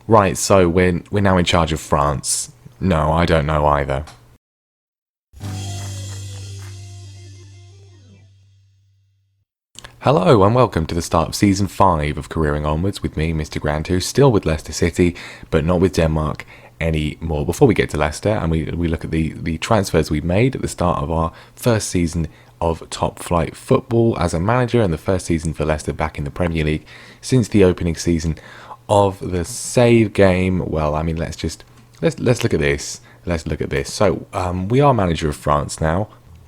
Right, so we're now in charge of France. No, I don't know either. Hello and welcome to the start of Season 5 of Careering Onwards with me, Mr. Grant, who's still with Leicester City, but not with Denmark anymore. Before we get to Leicester and we look at the transfers we've made at the start of our first season of top flight football as a manager and the first season for Leicester back in the Premier League since the opening season of the save game. Well, I mean, let's look at this. Let's look at this. So we are manager of France now.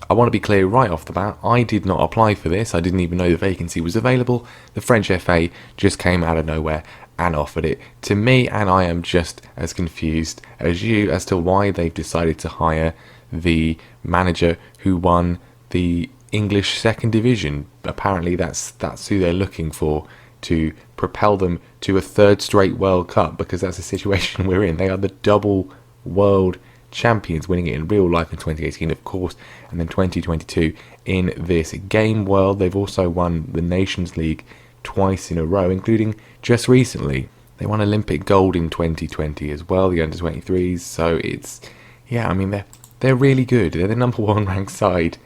I want to be clear right off the bat, I did not apply for this. I didn't even know the vacancy was available. The French FA just came out of nowhere and offered it to me, and I am just as confused as you as to why they've decided to hire the manager who won the English second division. Apparently that's who they're looking for to propel them to a third straight World Cup, because that's the situation we're in. They are the double world champions, winning it in real life in 2018, of course, and then 2022 in this game world. They've also won the Nations League twice in a row, including just recently. They won Olympic gold in 2020 as well, the under-23s. So it's, yeah, I mean, they're really good. They're the number one ranked side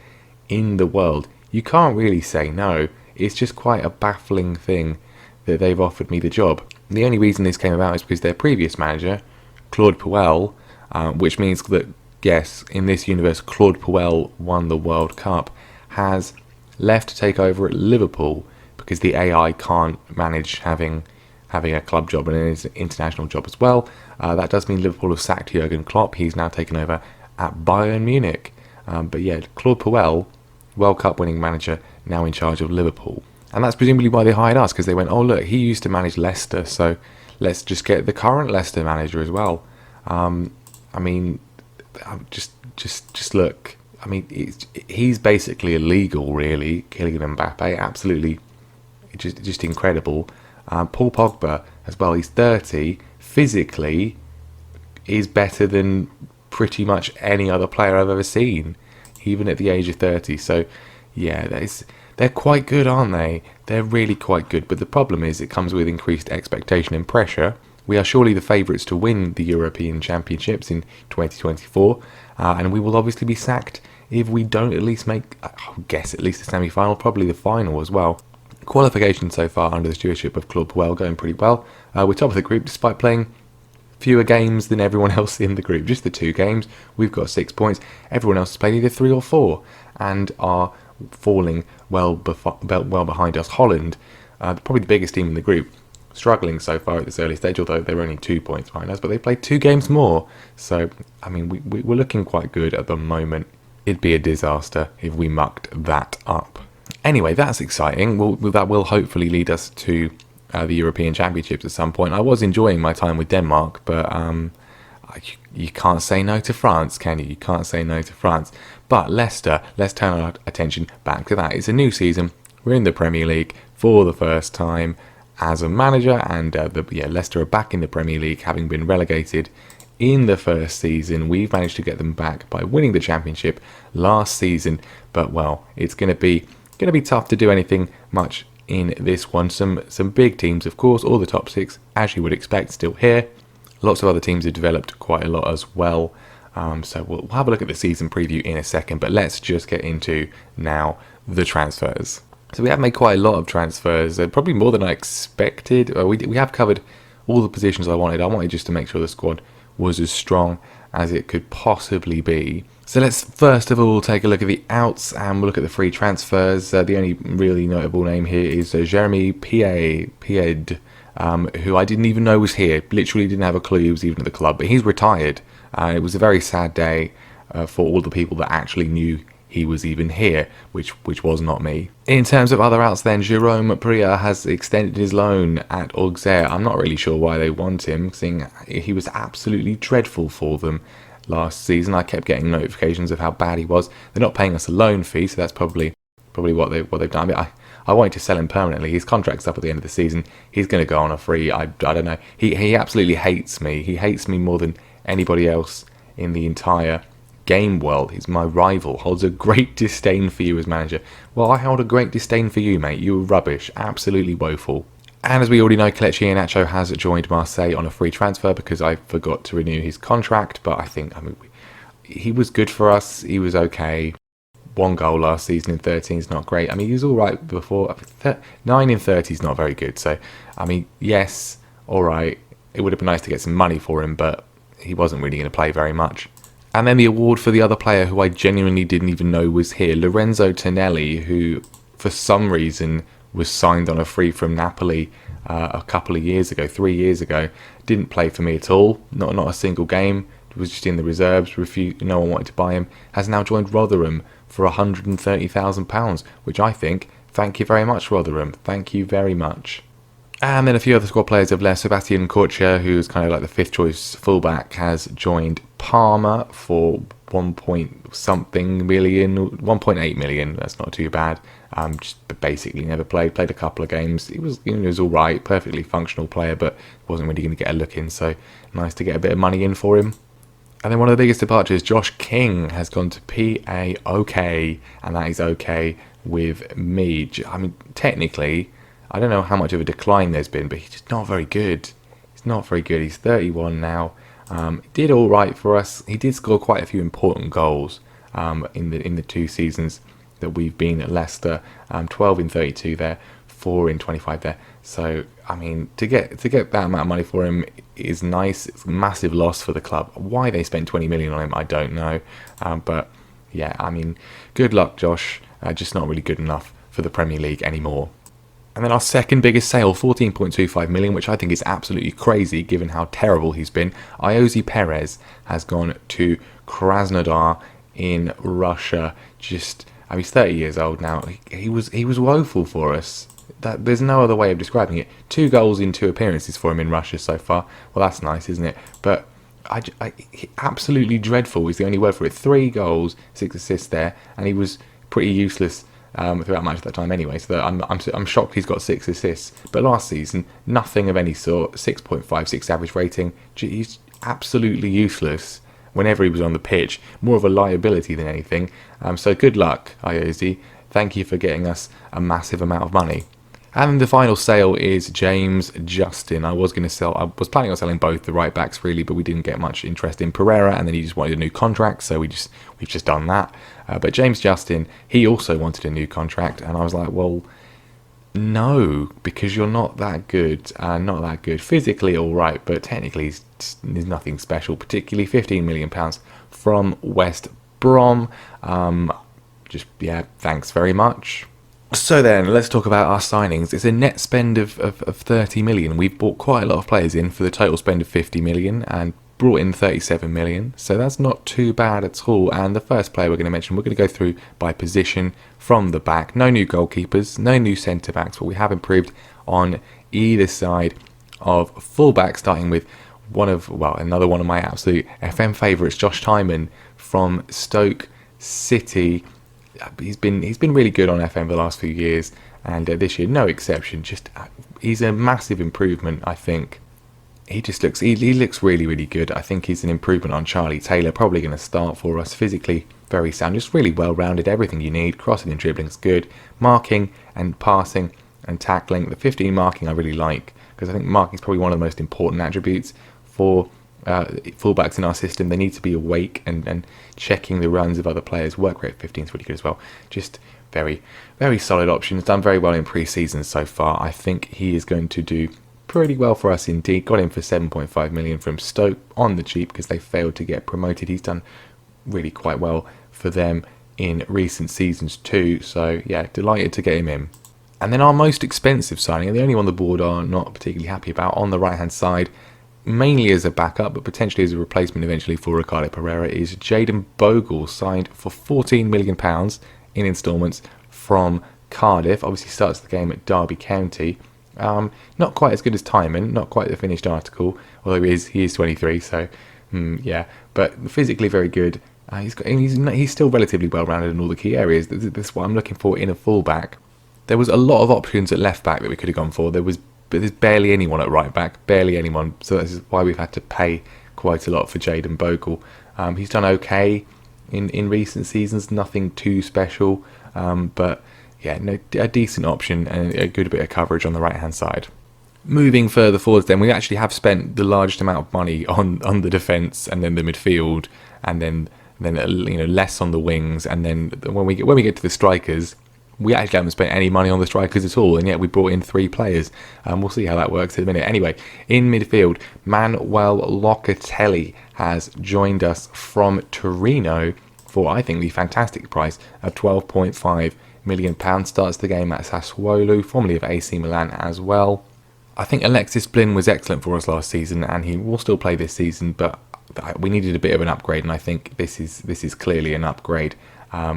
in the world. You can't really say no. It's just quite a baffling thing that they've offered me the job. The only reason this came about is because their previous manager, Claude Puel, which means that, yes, in this universe, Claude Puel won the World Cup, has left to take over at Liverpool because the AI can't manage having a club job and an international job as well. That does mean Liverpool have sacked Jurgen Klopp. He's now taken over at Bayern Munich. But yeah, Claude Puel, World Cup winning manager, now in charge of Liverpool. And that's presumably why they hired us, because they went, oh look, he used to manage Leicester, so let's just get the current Leicester manager as well. I mean, just look. I mean, he's basically illegal, really. Kylian Mbappe, absolutely, just incredible. Paul Pogba as well. He's 30. Physically, is better than pretty much any other player I've ever seen, even at the age of 30. So, yeah, they're quite good, aren't they? They're really quite good. But the problem is, it comes with increased expectation and pressure. We are surely the favourites to win the European Championships in 2024, and we will obviously be sacked if we don't at least make, I guess, at least the semi-final, probably the final as well. Qualification so far under the stewardship of Claude Puel going pretty well. We're top of the group despite playing fewer games than everyone else in the group, just the 2 games. We've got 6 points. Everyone else has played either 3 or 4 and are falling well behind us. Holland, probably the biggest team in the group, struggling so far at this early stage, although they're only 2 points behind us, but they played 2 games more. So, I mean, we're looking quite good at the moment. It'd be a disaster if we mucked that up. Anyway, that's exciting. That will hopefully lead us to the European Championships at some point. I was enjoying my time with Denmark, but you can't say no to France, can you? You can't say no to France. But Leicester, let's turn our attention back to that. It's a new season. We're in the Premier League for the first time as a manager, and Leicester are back in the Premier League, having been relegated in the first season. We've managed to get them back by winning the Championship last season, but well, it's going to be tough to do anything much in this one. Some big teams, of course, all the top 6, as you would expect, still here. Lots of other teams have developed quite a lot as well. So we'll have a look at the season preview in a second, but let's just get into now the transfers. So we have made quite a lot of transfers, probably more than I expected. We have covered all the positions I wanted. I wanted just to make sure the squad was as strong as it could possibly be. So let's first of all take a look at the outs, and we'll look at the free transfers. The only really notable name here is Jeremy Pied, who I didn't even know was here. Literally didn't have a clue he was even at the club, but he's retired. It was a very sad day for all the people that actually knew he was even here, which was not me. In terms of other outs then, Jerome Priya has extended his loan at Auxerre. I'm not really sure why they want him, seeing he was absolutely dreadful for them last season. I kept getting notifications of how bad he was. They're not paying us a loan fee, so that's probably what they've done. I wanted to sell him permanently. His contract's up at the end of the season. He's going to go on a free. I don't know. He absolutely hates me. He hates me more than anybody else in the entire game world. He's my rival, holds a great disdain for you as manager. Well, I hold a great disdain for you, mate. You were rubbish, absolutely woeful. And as we already know, Kelechi Iheanacho has joined Marseille on a free transfer because I forgot to renew his contract. But I mean, he was good for us. He was okay. 1 goal last season in 13 is not great. I mean, he was all right before. 9 in 30 is not very good. So, I mean, yes, all right. It would have been nice to get some money for him, but he wasn't really going to play very much. And then the award for the other player who I genuinely didn't even know was here, Lorenzo Tonelli, who for some reason was signed on a free from Napoli a couple of years ago, 3 years ago. Didn't play for me at all, not a single game. Was just in the reserves. No one wanted to buy him. Has now joined Rotherham for £130,000, which I think, thank you very much, Rotherham. Thank you very much. And then a few other squad players have left. Sebastian Corchia, who's kind of like the fifth choice fullback, has joined Parma for 1.8 million. That's not too bad. Just basically never played a couple of games. He was all right, perfectly functional player, but wasn't really going to get a look in. So nice to get a bit of money in for him. And then one of the biggest departures, Josh King, has gone to PAOK, and that is okay with me. I mean, technically, I don't know how much of a decline there's been, but he's just not very good. He's not very good. He's 31 now. Did all right for us. He did score quite a few important goals in the 2 seasons that we've been at Leicester. 12 in 32 there, 4 in 25 there. So I mean, to get that amount of money for him is nice. It's a massive loss for the club. Why they spent 20 million on him, I don't know. But yeah, I mean, good luck, Josh. Just not really good enough for the Premier League anymore. And then our second biggest sale, 14.25 million, which I think is absolutely crazy given how terrible he's been. Iosi Perez has gone to Krasnodar in Russia. He's 30 years old now. He was woeful for us. There's no other way of describing it. 2 goals in 2 appearances for him in Russia so far. Well, that's nice, isn't it? But absolutely dreadful is the only word for it. 3 goals, 6 assists there, and he was pretty useless throughout much of that time anyway. So I'm shocked he's got 6 assists. But last season, nothing of any sort. 6.56 average rating. He's absolutely useless whenever he was on the pitch. More of a liability than anything. So good luck, Iosi. Thank you for getting us a massive amount of money. And the final sale is James Justin. I was planning on selling both the right backs really, but we didn't get much interest in Pereira, and then he just wanted a new contract, so we've just done that. But James Justin, he also wanted a new contract, and I was like, well, no, because you're not that good. Not that good. Physically, all right, but technically, there's nothing special. Particularly £15 million from West Brom. Thanks very much. So then, let's talk about our signings. It's a net spend of 30 million. We've bought quite a lot of players in for the total spend of 50 million and brought in 37 million. So that's not too bad at all. And the first player we're going to mention, we're going to go through by position from the back. No new goalkeepers, no new centre-backs, but we have improved on either side of full-back, starting with another one of my absolute FM favourites, Josh Tymon from Stoke City. He's been really good on FM the last few years, and this year no exception. He's a massive improvement, I think. He looks really, really good. I think he's an improvement on Charlie Taylor. Probably going to start for us. Physically very sound, just really well rounded. Everything you need. Crossing and dribbling is good. Marking and passing and tackling. The 15 marking I really like, because I think marking is probably one of the most important attributes for fullbacks in our system. They need to be awake and checking the runs of other players. Work rate 15 is really good as well. Just very, very solid options. Done very well in pre-season so far. I think he is going to do pretty well for us indeed. Got him for 7.5 million from Stoke on the cheap because they failed to get promoted. He's done really quite well for them in recent seasons too. So yeah, delighted to get him in. And then our most expensive signing, and the only one the board are not particularly happy about, on the right hand side, mainly as a backup, but potentially as a replacement eventually for Ricardo Pereira, is Jayden Bogle, signed for £14 million in instalments from Cardiff. Obviously starts the game at Derby County. Not quite as good as Tymon, not quite the finished article, although he is 23, so yeah, but physically very good. He's still relatively well-rounded in all the key areas. That's what I'm looking for in a fullback. There was a lot of options at left-back that we could have gone for. But there's barely anyone at right back, barely anyone. So this is why we've had to pay quite a lot for Jayden Bogle. He's done okay in recent seasons, nothing too special, but yeah, a decent option and a good bit of coverage on the right hand side. Moving further forwards, then we actually have spent the largest amount of money on the defence and then the midfield, and then less on the wings, and then when we get to the strikers, we actually haven't spent any money on the strikers at all, and yet we brought in 3 players. We'll see how that works in a minute. Anyway, in midfield, Manuel Locatelli has joined us from Torino for, I think, the fantastic price of £12.5 million. Starts the game at Sassuolo, formerly of AC Milan as well. I think Alexis Blin was excellent for us last season, and he will still play this season, but we needed a bit of an upgrade, and I think this is clearly an upgrade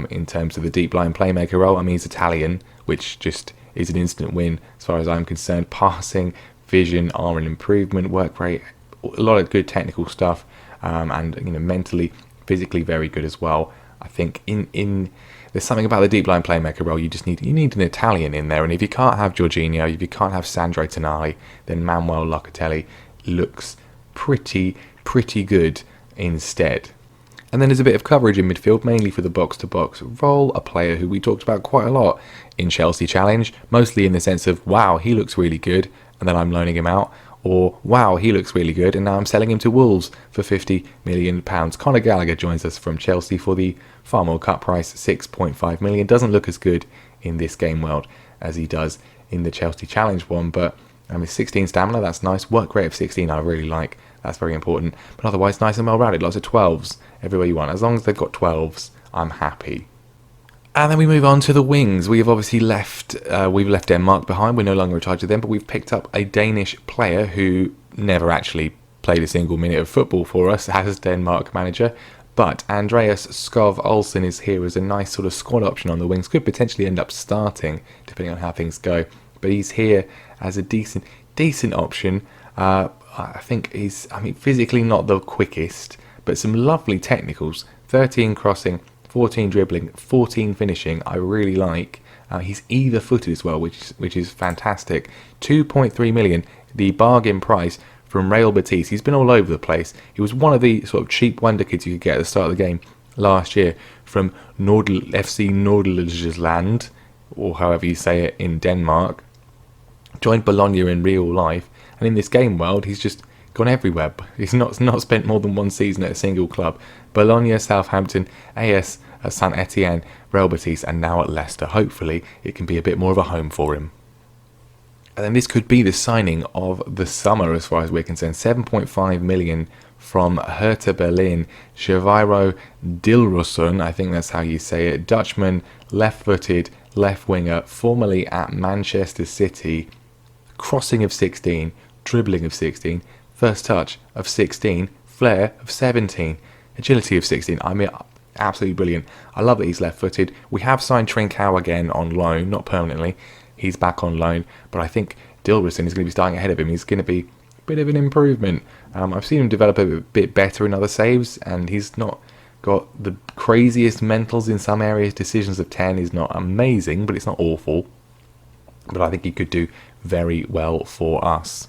in terms of the deep line playmaker role. I mean, he's Italian, which just is an instant win as far as I'm concerned. Passing, vision are an improvement, work rate, a lot of good technical stuff, and mentally, physically very good as well. I think in there's something about the deep line playmaker role. You need an Italian in there, and if you can't have Jorginho, if you can't have Sandro Tonali, then Manuel Locatelli looks pretty good instead. And then there's a bit of coverage in midfield, mainly for the box-to-box role, a player who we talked about quite a lot in Chelsea Challenge, mostly in the sense of, wow, he looks really good, and then I'm loaning him out, or wow, he looks really good, and now I'm selling him to Wolves for £50 million. Conor Gallagher joins us from Chelsea for the far more cut price, £6.5 million. Doesn't look as good in this game world as he does in the Chelsea Challenge one, but 16 stamina, that's nice. Work rate of 16, I really like. That's very important. But otherwise, nice and well rounded. Lots of 12s everywhere you want. As long as they've got 12s, I'm happy. And then we move on to the wings. We have obviously left Denmark behind. We're no longer in charge of them, but we've picked up a Danish player who never actually played a single minute of football for us as Denmark manager. But Andreas Skov Olsen is here as a nice sort of squad option on the wings. Could potentially end up starting, depending on how things go. But he's here as a decent option. I think he's, physically not the quickest, but some lovely technicals. 13 crossing, 14 dribbling, 14 finishing. I really like. He's either-footed as well, which is fantastic. 2.3 million, the bargain price from Real Betis. He's been all over the place. He was one of the sort of cheap wonder kids you could get at the start of the game last year from FC Nordjylland, or however you say it, in Denmark. Joined Bologna in real life, and in this game world, he's just gone everywhere. He's not spent more than one season at a single club. Bologna, Southampton, AS Saint Etienne, Real Betis, and now at Leicester. Hopefully, it can be a bit more of a home for him. And then this could be the signing of the summer as far as we're concerned. 7.5 million from Hertha Berlin. Javiro Dilrosun, I think that's how you say it. Dutchman, left-footed, left winger, formerly at Manchester City. Crossing of 16, dribbling of 16, first touch of 16, flair of 17, agility of 16. Absolutely brilliant. I love that he's left-footed. We have signed Trincao again on loan, not permanently. He's back on loan, but I think Dilrosun is going to be starting ahead of him. He's going to be a bit of an improvement. I've seen him develop a bit better in other saves, and he's not got the craziest mentals in some areas. Decisions of 10 is not amazing, but it's not awful. But I think he could do very well for us.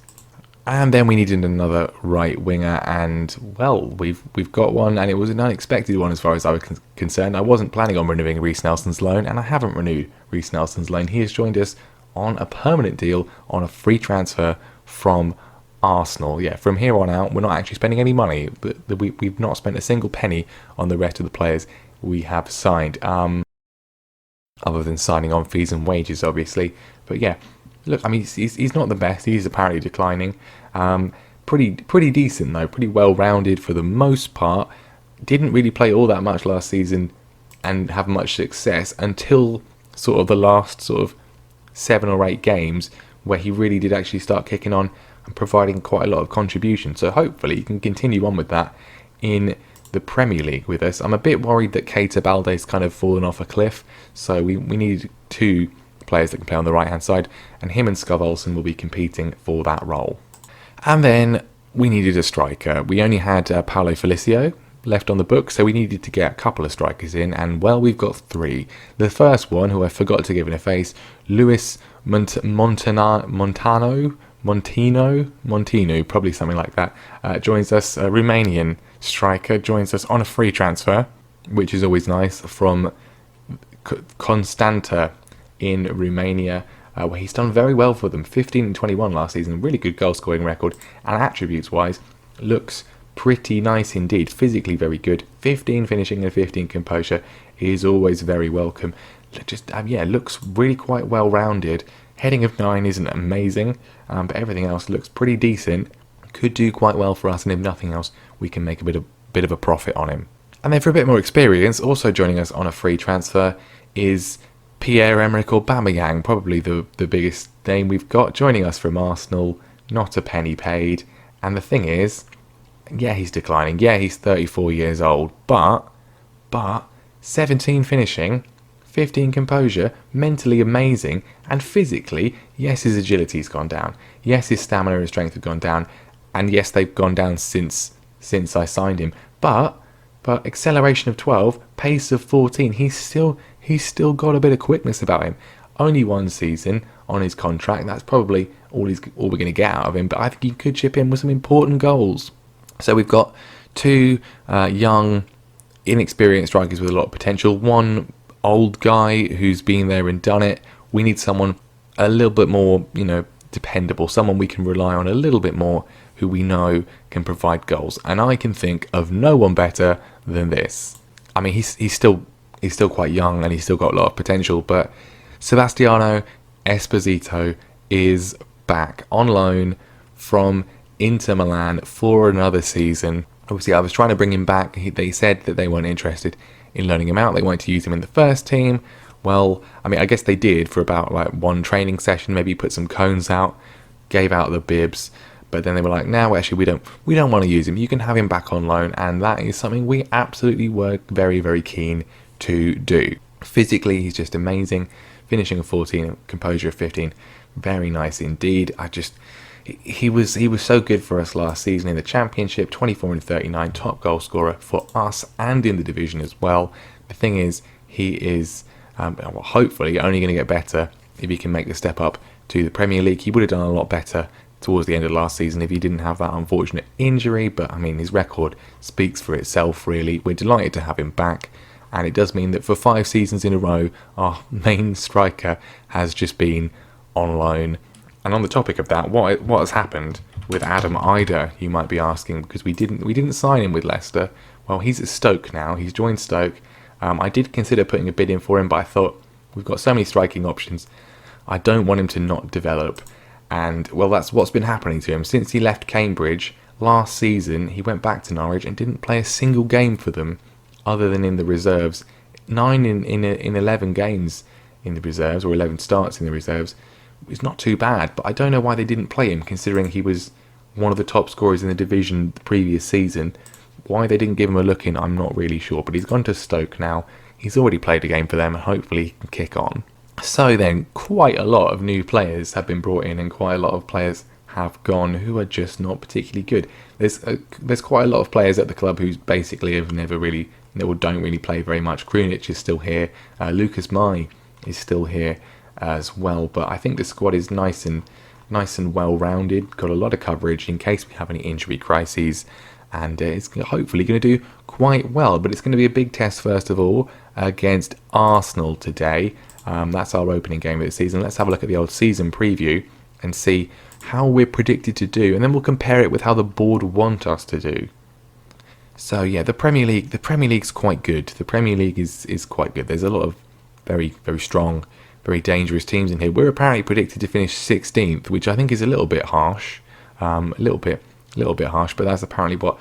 And then we needed another right winger, and well, we've got one, and it was an unexpected one as far as I was concerned. I wasn't planning on renewing Reiss Nelson's loan, and I haven't renewed Reiss Nelson's loan. He has joined us on a permanent deal on a free transfer from Arsenal. Yeah, from here on out, we're not actually spending any money. We've not spent a single penny on the rest of the players we have signed, other than signing on fees and wages, obviously. But yeah. Look, he's not the best. He's apparently declining. Pretty decent though. Pretty well rounded for the most part. Didn't really play all that much last season and have much success until sort of the last sort of 7 or 8 games, where he really did actually start kicking on and providing quite a lot of contribution. So hopefully he can continue on with that in the Premier League with us. I'm a bit worried that Keita Balde's kind of fallen off a cliff. So we need 2 players that can play on the right hand side, and him and Skov Olsen will be competing for that role. And then we needed a striker. We only had Paulo Felicio left on the book, so we needed to get a couple of strikers in, and well, we've got 3. The first one, who I forgot to give in a face, Luis Montino, probably something like that, joins us. A Romanian striker joins us on a free transfer, which is always nice, from Constanta in Romania. where he's done very well for them. 15 and 21 last season, really good goal scoring record, and attributes wise looks pretty nice indeed. Physically very good. 15 finishing and 15 composure is always very welcome. Just looks really quite well rounded. Heading of 9 isn't amazing, but everything else looks pretty decent. Could do quite well for us, and if nothing else, we can make a bit of a profit on him. And then for a bit more experience, also joining us on a free transfer is Pierre-Emerick Aubameyang, probably the biggest name we've got, joining us from Arsenal. Not a penny paid. And the thing is, yeah, he's declining. Yeah, he's 34 years old, but 17 finishing, 15 composure, mentally amazing, and physically, yes, his agility's gone down. Yes, his stamina and strength have gone down, and yes, they've gone down since I signed him. But acceleration of 12, pace of 14, he's still got a bit of quickness about him. Only one season on his contract. That's probably all we're going to get out of him. But I think he could chip in with some important goals. So we've got two young, inexperienced strikers with a lot of potential. One old guy who's been there and done it. We need someone a little bit more, dependable. Someone we can rely on a little bit more, who we know can provide goals. And I can think of no one better than this. I mean, he's still quite young and he's still got a lot of potential, but Sebastiano Esposito is back on loan from Inter Milan for another season. Obviously, I was trying to bring him back. They said that they weren't interested in loaning him out. They wanted to use him in the first team. Well, I mean, I guess they did for about one training session, maybe put some cones out, gave out the bibs. But then they were like, no, actually, we don't want to use him. You can have him back on loan. And that is something we absolutely were very, very keen to do. Physically, he's just amazing. Finishing a 14, composure of 15. Very nice indeed. He was so good for us last season in the Championship. 24 and 39, top goal scorer for us and in the division as well. The thing is, he is hopefully only going to get better if he can make the step up to the Premier League. He would have done a lot better towards the end of last season if he didn't have that unfortunate injury, but I mean, his record speaks for itself really. We're delighted to have him back, and it does mean that for 5 seasons in a row our main striker has just been on loan. And on the topic of that, what has happened with Adam Idah, you might be asking, because we didn't sign him with Leicester. Well, he's at Stoke now. He's joined Stoke. I did consider putting a bid in for him, but I thought we've got so many striking options, I don't want him to not develop. And, well, that's what's been happening to him. Since he left Cambridge last season, he went back to Norwich and didn't play a single game for them other than in the reserves. 9 in 11 games in the reserves, or 11 starts in the reserves. It's not too bad, but I don't know why they didn't play him, considering he was one of the top scorers in the division the previous season. Why they didn't give him a look in, I'm not really sure. But he's gone to Stoke now. He's already played a game for them, and hopefully he can kick on. So then, quite a lot of new players have been brought in, and quite a lot of players have gone who are just not particularly good. There's quite a lot of players at the club who basically have never really, or don't really play very much. Krunic is still here. Lucas Mai is still here as well. But I think the squad is nice and well-rounded. Got a lot of coverage in case we have any injury crises. And it's hopefully going to do quite well. But it's going to be a big test, first of all, against Arsenal today. That's our opening game of the season. Let's have a look at the old season preview and see how we're predicted to do. And then we'll compare it with how the board want us to do. So, yeah, the Premier League's quite good. The Premier League is quite good. There's a lot of very, very strong, very dangerous teams in here. We're apparently predicted to finish 16th, which I think is a little bit harsh. A little bit harsh, but that's apparently what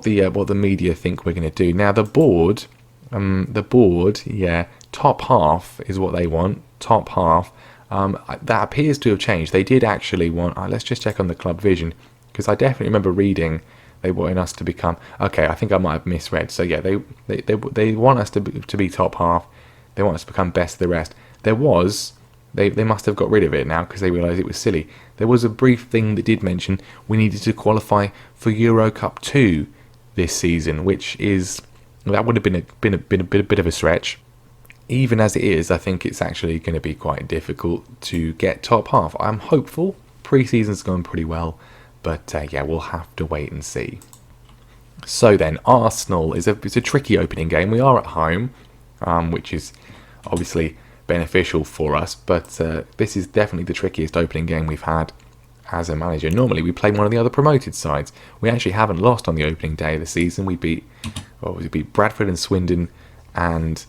the media think we're going to do. Now the board, yeah, top half is what they want. Top half. That appears to have changed. They did actually want. Let's just check on the club vision, because I definitely remember reading they wanted us to become. Okay, I think I might have misread. So yeah, they want us to be top half. They want us to become best of the rest. They must have got rid of it now because they realised it was silly. There was a brief thing that did mention we needed to qualify for Euro Cup 2 this season, which that would have been a bit of a stretch. Even as it is, I think it's actually going to be quite difficult to get top half. I'm hopeful. Pre-season's gone pretty well, but yeah, we'll have to wait and see. So then, Arsenal it's a tricky opening game. We are at home, which is obviously beneficial for us. But this is definitely the trickiest opening game we've had as a manager. Normally we play one of the other promoted sides. We actually haven't lost on the opening day of the season. We beat Bradford and Swindon and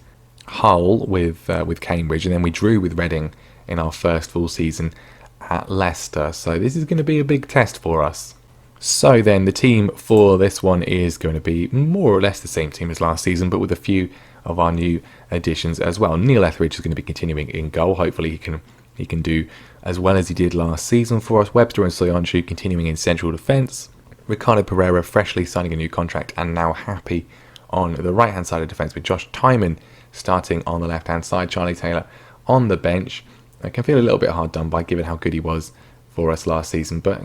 Hull with Cambridge, and then we drew with Reading in our first full season at Leicester. So this is going to be a big test for us. So then the team for this one is going to be more or less the same team as last season, but with a few of our new additions as well. Neil Etheridge is going to be continuing in goal. Hopefully he can do as well as he did last season for us. Webster and Soyuncu continuing in central defence. Ricardo Pereira freshly signing a new contract and now happy on the right hand side of defence, with Josh Tyman starting on the left hand side. Charlie Taylor on the bench. I can feel a little bit hard done by given how good he was for us last season, but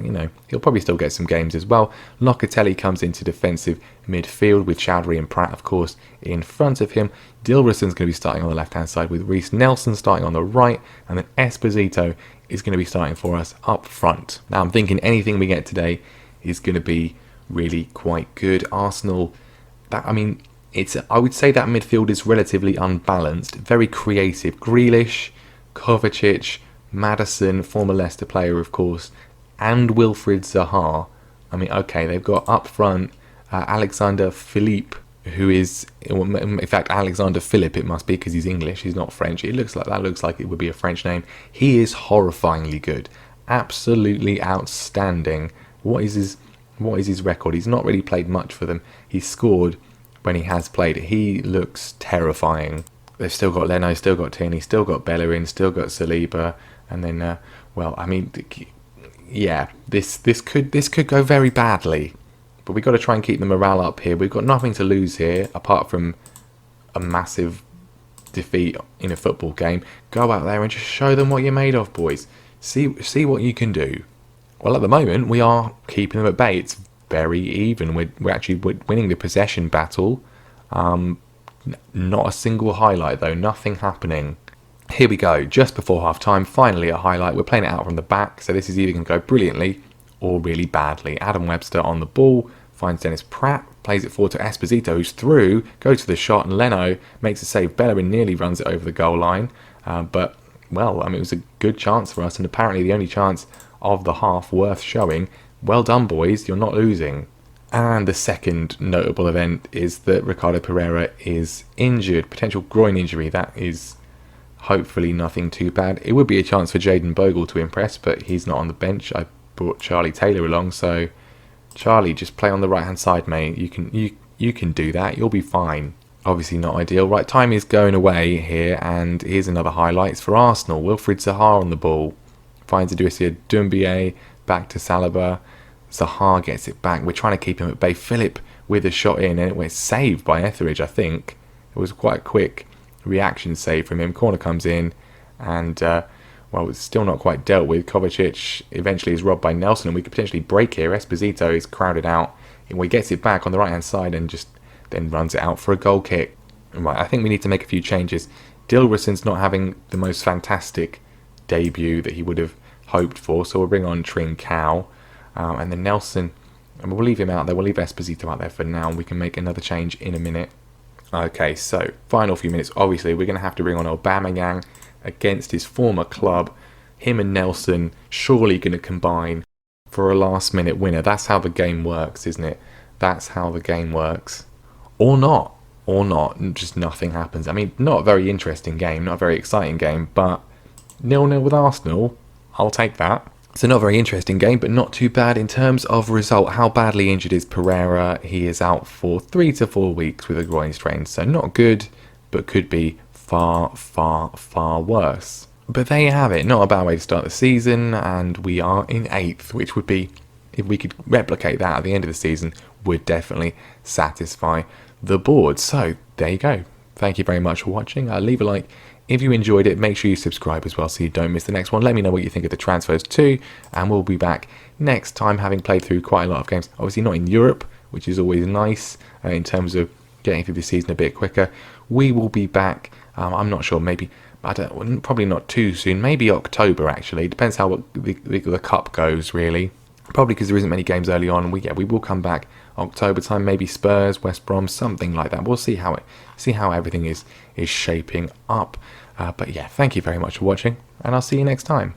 he'll probably still get some games as well. Locatelli comes into defensive midfield with Chowdhury and Pratt, of course, in front of him. Dilroson's going to be starting on the left hand side with Reece Nelson starting on the right, and then Esposito is going to be starting for us up front. Now I'm thinking anything we get today is going to be really quite good. Arsenal, I would say that midfield is relatively unbalanced, very creative. Grealish, Kovacic, Maddison, former Leicester player of course, and Wilfried Zaha. Okay, they've got up front Alexander Philippe, who is, in fact Alexander Philip it must be because he's English, he's not French. It looks like it would be a French name. He is horrifyingly good, absolutely outstanding. What is his record? He's not really played much for them. He's scored when he has played. He looks terrifying. They've still got Leno, still got Tierney, still got Bellerin, still got Saliba, and then this could go very badly. But we've got to try and keep the morale up here. We've got nothing to lose here apart from a massive defeat in a football game. Go out there and just show them what you're made of, boys. See what you can do. Well, at the moment we are keeping them at bay. It's very even. We're actually winning the possession battle. Not a single highlight though, nothing happening. Here we go, just before half time, finally a highlight. We're playing it out from the back, so this is either going to go brilliantly or really badly. Adam Webster on the ball, finds Dennis Pratt, plays it forward to Esposito, who's through, goes for the shot, and Leno makes a save. Bellerin nearly runs it over the goal line, but it was a good chance for us, and apparently the only chance of the half worth showing. Well done, boys, you're not losing. And the second notable event is that Ricardo Pereira is injured, potential groin injury. That is hopefully nothing too bad. It would be a chance for Jayden Bogle to impress, but he's not on the bench. I brought Charlie Taylor along, so Charlie, just play on the right hand side, mate. You can do that. You'll be fine. Obviously not ideal. Right, time is going away here, and here's another highlights for Arsenal. Wilfried Zaha on the ball, finds Idrissa Doumbia, back to Saliba. Zaha gets it back. We're trying to keep him at bay. Philip with a shot in, and it was saved by Etheridge, I think. It was quite a quick reaction save from him. Corner comes in, and it's still not quite dealt with. Kovacic eventually is robbed by Nelson, and we could potentially break here. Esposito is crowded out. He gets it back on the right hand side and just then runs it out for a goal kick. Right, I think we need to make a few changes. Dilroson's not having the most fantastic debut that he would have hoped for, so we'll bring on Trincao. And then Nelson, and we'll leave him out there. We'll leave Esposito out there for now, and we can make another change in a minute. Okay, so final few minutes. Obviously, we're going to have to bring on Aubameyang against his former club. Him and Nelson surely going to combine for a last-minute winner. That's how the game works, isn't it? That's how the game works. Or not. Just nothing happens. Not a very interesting game, not a very exciting game, but 0-0 with Arsenal, I'll take that. It's a not very interesting game, but not too bad in terms of result. How badly injured is Pereira? He is out for 3 to 4 weeks with a groin strain, so not good, but could be far, far, far worse. But there you have it, not a bad way to start the season, and we are in 8th, which would be, if we could replicate that at the end of the season, would definitely satisfy the board. So there you go. Thank you very much for watching. Leave a like if you enjoyed it. Make sure you subscribe as well so you don't miss the next one. Let me know what you think of the transfers too, and we'll be back next time having played through quite a lot of games. Obviously not in Europe, which is always nice in terms of getting through the season a bit quicker. We will be back, I'm not sure, probably not too soon, maybe October actually. Depends how the cup goes really. Probably because there isn't many games early on. We will come back October time, maybe Spurs, West Brom, something like that. We'll see how everything is shaping up. But yeah, thank you very much for watching, and I'll see you next time.